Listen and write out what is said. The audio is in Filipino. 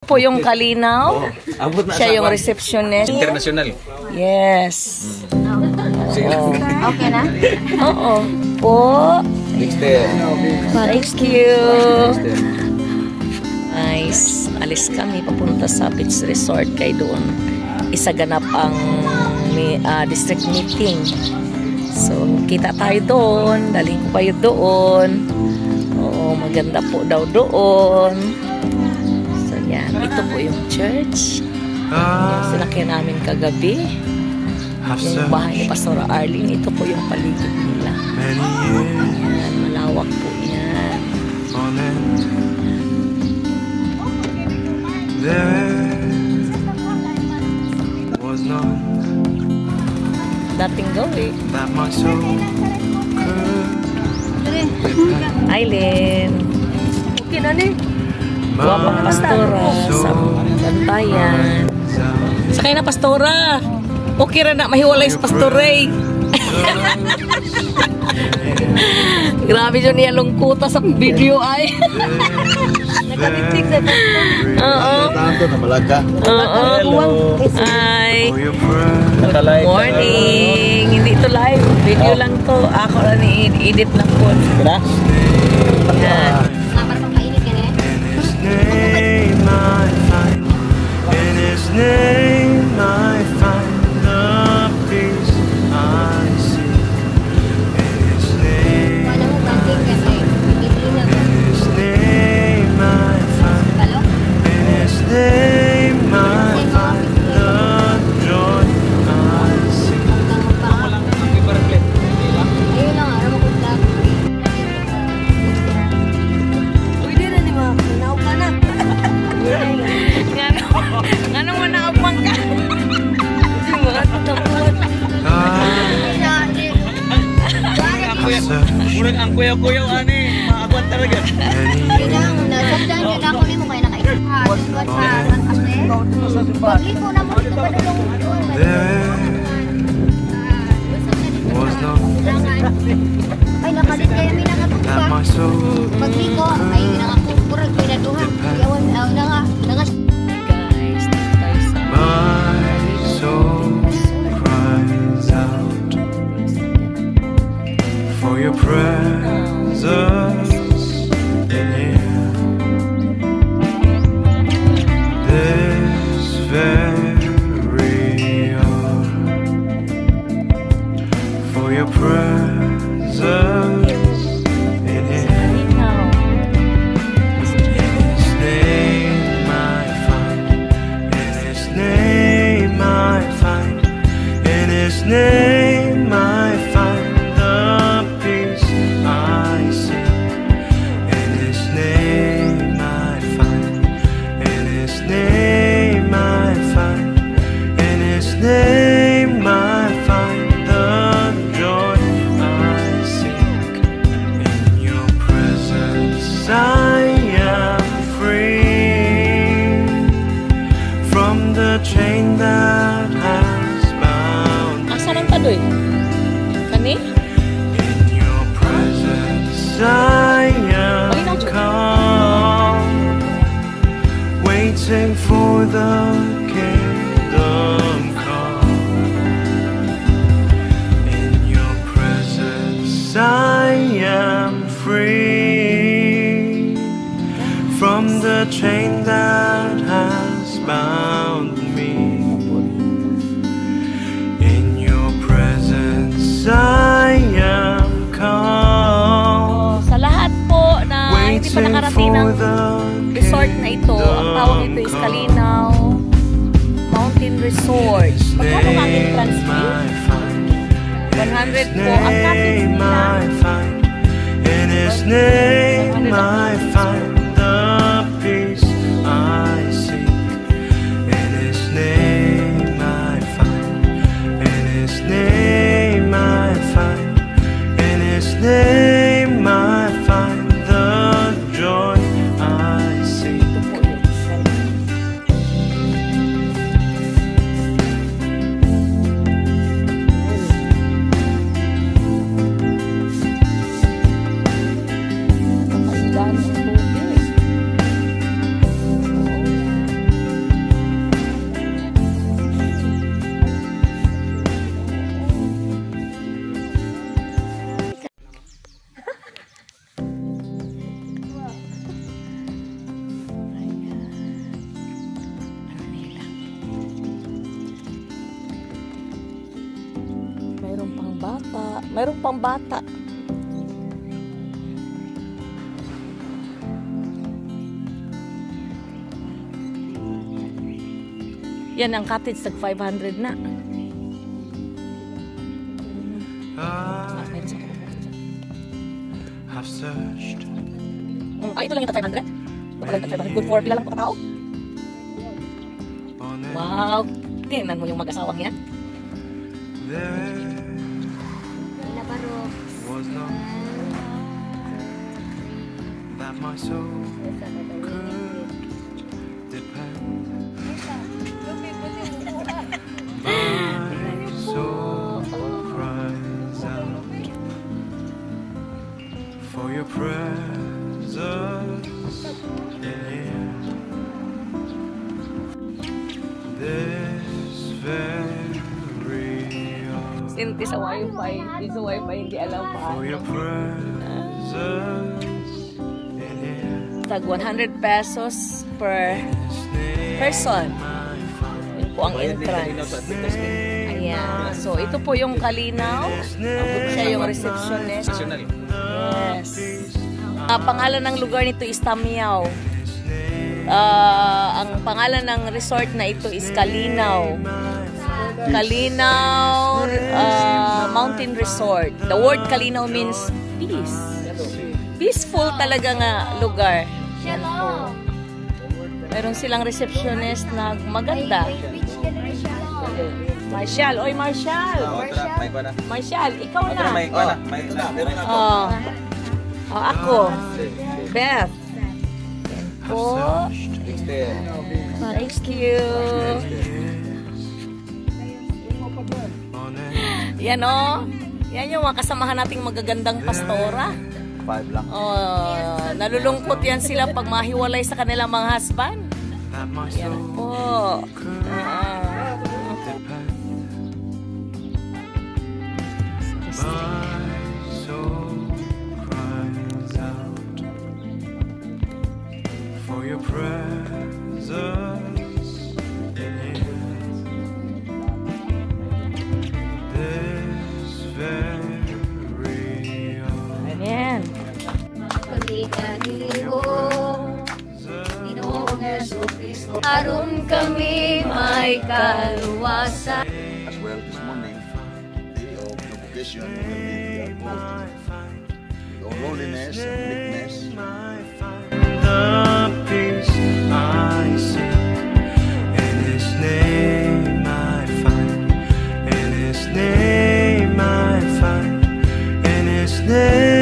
Po yung Kalinaw. Abot na Siya yung receptionist. International. Yes. Oo. Okay na? Oo. Po. Thank you. Nice. Alis kami papunta sa beach resort kay doon. Isaganap ang district meeting. So, kita tayo doon. Daling ko kayo doon. Oo, maganda po daw doon. So, yan. Ito po yung church. Yan, sinakyan namin kagabi. Yung bahay ni Pastora Arlene. Ito po yung paligid nila. Yan, malawak po yan. Dating gawin. Aileen. Okay na ni. Guwapang pastora sa bantayan. Sakay na pastora. Okay ra na mahiwalay sa pastoray. Grabe yun niya lungkuta sa video ay. Nagkatitig sa pastor. Oo. Tanto na malaga. Oo. Ay. Morning. Hindi ito live. Video lang to. Ako lang i-edit lang po. Kira? Yan. Para pagkainit ka na eh. In His name I find the peace I seek. In His name, Paano mo banting ka na eh. Bibili na ka. in His name I find. Kalo? In His name I find the joy I seek. Ayun lang, araw mo kung lang. Uy, di na ni mga kunaw ka na. Ngano mo na upang ka? Hindi mo ka tatapuan. Murag ang kuyaw-kuyaw ani, maagwan talaga. Yun lang, nasasdan yun ako ni mo kayo nakaisip. Tungkol sa San Jose. Pagli ko na mo ito ba dalong Was no ay, nakalit kayo may at nakatupa. my soul. Pagli ko, ay nakakurag pinaduhan. Yawan, Guys, dito tayo sa My soul cries out for your presence in here. This very hour, for your presence in here. Kalinaw. In His name I find. In His name I find. In His name I find the peace I seek. In His name I find. In His name I find. In His name I find the joy I seek. In Your presence I am free from the chain that has bound me. Asa lang tadoy? Kani? In Your presence I am calm, waiting for the kingdom come. In Your presence I am free from the chain that has bound me. In Your presence I am calm, Sa lahat po na hindi pa waiting nakarating ng for the resort na ito, ang tawag nito is Kalinaw Mountain Resort. Magkano ang aking transfer? 100 po. Ang cottage nila, In His name I find the peace I seek. In His name I find. In His name I find. In His name I find the joy I seek. Mayroon pang bata. Yan ang cottage, tag 500 na. I've searched Ay, ito lang yung tag 500? Tag 500. Good for pila lang po katao? on it. Wow! Tingnan mo yung mag-asawang yan. There Nabarok. was no that my soul could depend. My soul cries out for your presence in here. This very hour. Sinti sa wifi. Hindi sa wifi, hindi alam pa. For your presence in here. Tag 100 pesos per person. Yun po ang entrance. Ayan. So, ito po yung Kalinaw. Siya yung receptionist. National. Yes. Pangalan ng lugar nito is Tamiao. Ang pangalan ng resort na ito is Kalinaw. Kalinaw Mountain Resort. The word Kalinaw means peace. Peaceful talaga nga lugar. Yan po. Meron silang receptionist na maganda. Which generation? Marshall. Oy, Marshall. May kwa na. Marshall, ikaw na. May kwa na. May na. Oh. Oh, ako. Beth. Po. Thank you. On it. Yan o. Yan yung mga kasamahan nating magagandang pastora. 5 lang. Oh, nalulungkot yan sila pag mahiwalay sa kanilang mga husband. That my Yan soul po. depend. My soul cries out for your presence in here. This very hour. Ayan. Aron kami may kaluwasan. As well this morning, day of convocation will be involved with loneliness and weakness. The peace I seek, in His name I find, in His name I find, in His name.